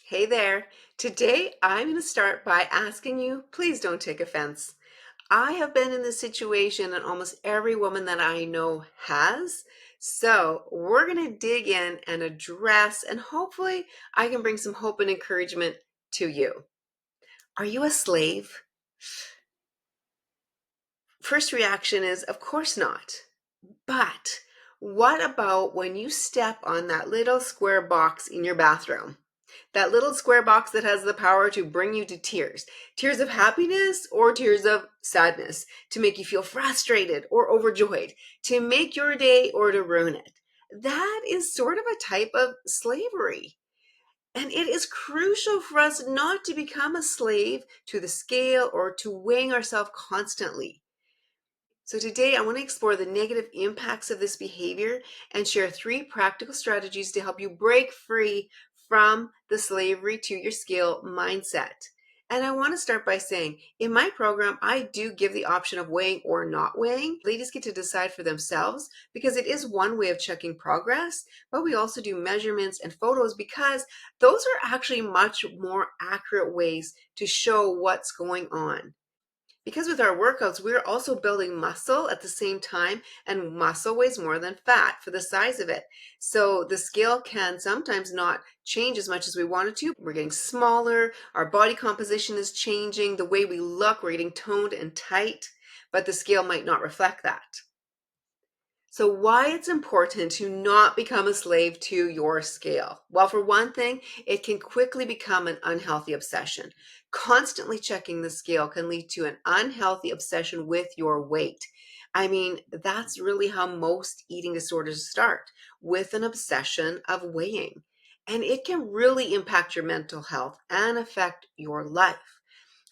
Hey there. Today I'm going to start by asking you, please don't take offense. I have been in this situation, and almost every woman that I know has. So we're going to dig in and address, and hopefully I can bring some hope and encouragement to you. Are you a slave? First reaction is, of course not. But what about when you step on that little square box in your bathroom? That little square box that has the power to bring you to tears. Tears of happiness or tears of sadness, to make you feel frustrated or overjoyed, to make your day or to ruin it. That is sort of a type of slavery. And it is crucial for us not to become a slave to the scale or to weighing ourselves constantly. So today I want to explore the negative impacts of this behavior and share 3 practical strategies to help you break free from the slavery to your scale mindset. And I want to start by saying, in my program, I do give the option of weighing or not weighing. Ladies get to decide for themselves because it is one way of checking progress, but we also do measurements and photos because those are actually much more accurate ways to show what's going on. Because with our workouts, we're also building muscle at the same time, and muscle weighs more than fat for the size of it. So the scale can sometimes not change as much as we want it to. We're getting smaller, our body composition is changing, the way we look, we're getting toned and tight, but the scale might not reflect that. So why it's important to not become a slave to your scale? Well, for one thing, it can quickly become an unhealthy obsession. Constantly checking the scale can lead to an unhealthy obsession with your weight. I mean, that's really how most eating disorders start, with an obsession of weighing. And it can really impact your mental health and affect your life.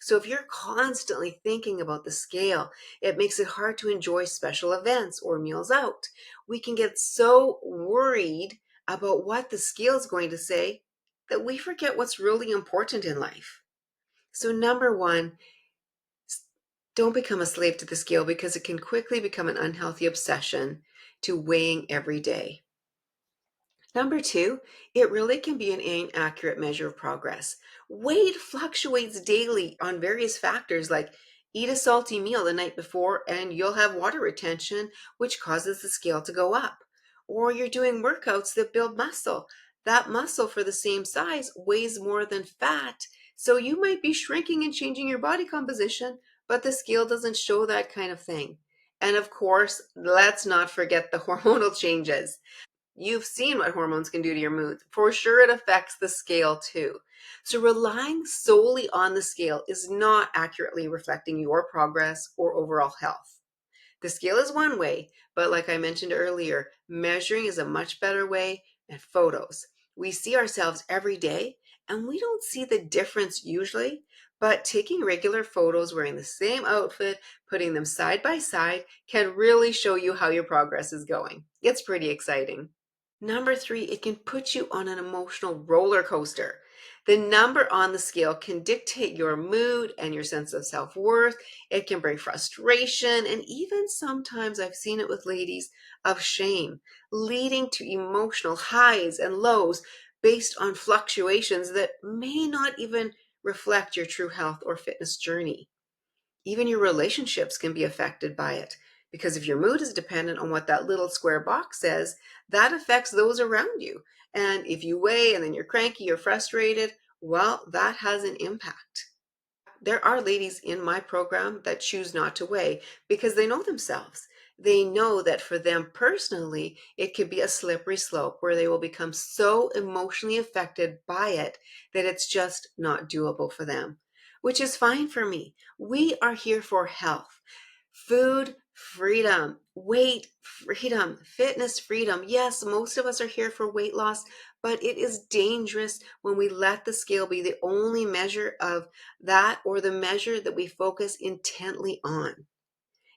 So if you're constantly thinking about the scale, it makes it hard to enjoy special events or meals out. We can get so worried about what the scale is going to say that we forget what's really important in life. So number one, don't become a slave to the scale because it can quickly become an unhealthy obsession to weighing every day. Number two, it really can be an inaccurate measure of progress. Weight fluctuates daily on various factors like eat a salty meal the night before and you'll have water retention, which causes the scale to go up. Or you're doing workouts that build muscle. That muscle for the same size weighs more than fat. So you might be shrinking and changing your body composition, but the scale doesn't show that kind of thing. And of course, let's not forget the hormonal changes. You've seen what hormones can do to your mood. For sure, it affects the scale too. So, relying solely on the scale is not accurately reflecting your progress or overall health. The scale is one way, but like I mentioned earlier, measuring is a much better way, and photos. We see ourselves every day and we don't see the difference usually, but taking regular photos wearing the same outfit, putting them side by side, can really show you how your progress is going. It's pretty exciting. Number three, it can put you on an emotional roller coaster. The number on the scale can dictate your mood and your sense of self worth. It can bring frustration, and even sometimes I've seen it with ladies of shame, leading to emotional highs and lows based on fluctuations that may not even reflect your true health or fitness journey. Even your relationships can be affected by it. Because if your mood is dependent on what that little square box says, that affects those around you. And if you weigh and then you're cranky or frustrated, well, that has an impact. There are ladies in my program that choose not to weigh because they know themselves. They know that for them personally, it could be a slippery slope where they will become so emotionally affected by it that it's just not doable for them, which is fine for me. We are here for health, food freedom, weight freedom, fitness freedom. Yes, most of us are here for weight loss, but it is dangerous when we let the scale be the only measure of that or the measure that we focus intently on.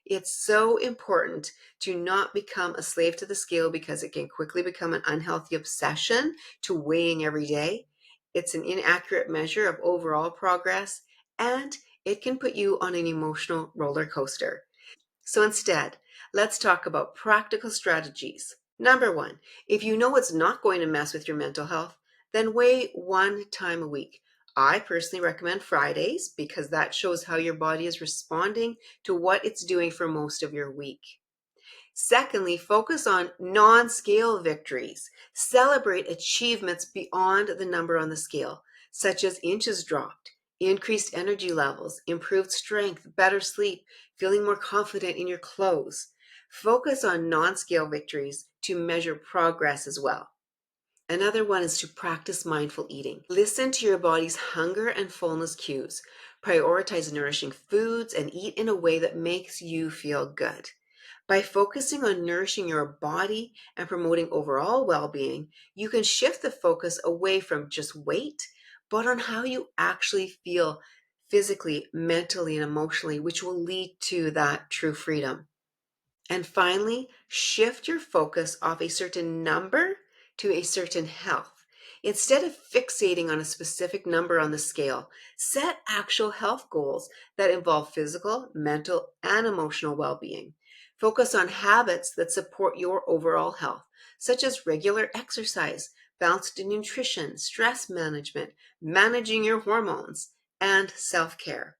It's so important to not become a slave to the scale because it can quickly become an unhealthy obsession to weighing every day. It's an inaccurate measure of overall progress, and it can put you on an emotional roller coaster. So instead, let's talk about practical strategies. Number one, if you know it's not going to mess with your mental health, Then weigh one time a week. I personally recommend Fridays because that shows how your body is responding to what it's doing for most of your week. Secondly, focus on non-scale victories. Celebrate achievements beyond the number on the scale, such as inches dropped, increased energy levels, improved strength, better sleep, feeling more confident in your clothes. Focus on non-scale victories to measure progress as well. Another one is to practice mindful eating. Listen to your body's hunger and fullness cues. Prioritize nourishing foods and eat in a way that makes you feel good. By focusing on nourishing your body and promoting overall well-being, you can shift the focus away from just weight, but on how you actually feel physically, mentally, and emotionally, which will lead to that true freedom. And finally, shift your focus off a certain number to a certain health. Instead of fixating on a specific number on the scale, set actual health goals that involve physical, mental, and emotional well-being. Focus on habits that support your overall health, such as regular exercise, balanced nutrition, stress management, managing your hormones, and self-care.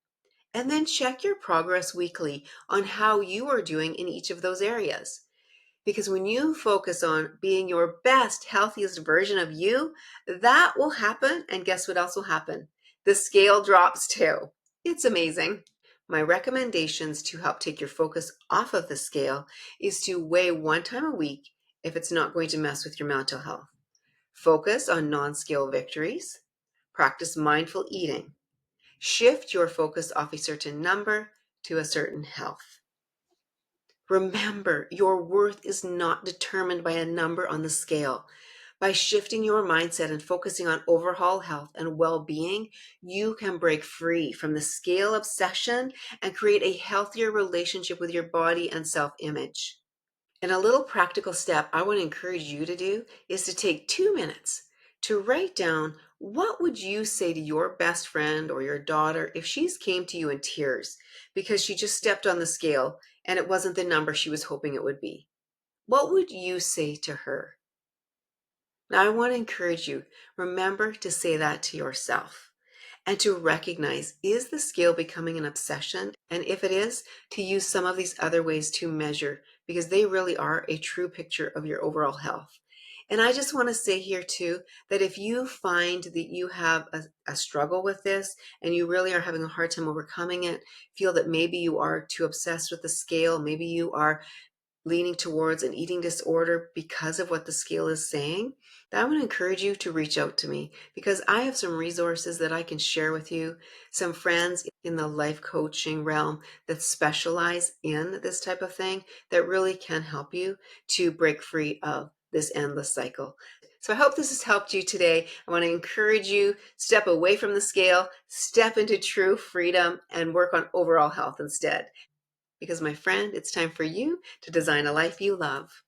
And then check your progress weekly on how you are doing in each of those areas. Because when you focus on being your best, healthiest version of you, that will happen. And guess what else will happen? The scale drops too. It's amazing. My recommendations to help take your focus off of the scale is to weigh one time a week if it's not going to mess with your mental health. Focus on non-scale victories. Practice mindful eating. Shift your focus off a certain number to a certain health. Remember, your worth is not determined by a number on the scale. By shifting your mindset and focusing on overall health and well-being, you can break free from the scale obsession and create a healthier relationship with your body and self-image. And a little practical step I want to encourage you to do is to take 2 minutes to write down what would you say to your best friend or your daughter if she's came to you in tears because she just stepped on the scale and it wasn't the number she was hoping it would be. What would you say to her? Now I want to encourage you, remember to say that to yourself and to recognize, is the scale becoming an obsession? And if it is, to use some of these other ways to measure because they really are a true picture of your overall health. And I just want to say here too, that if you find that you have a struggle with this and you really are having a hard time overcoming it, feel that maybe you are too obsessed with the scale, maybe you are leaning towards an eating disorder because of what the scale is saying, then I want to encourage you to reach out to me because I have some resources that I can share with you, some friends in the life coaching realm that specialize in this type of thing that really can help you to break free of this endless cycle. So I hope this has helped you today. I want to encourage you, step away from the scale, step into true freedom, and work on overall health instead. Because, my friend, it's time for you to design a life you love.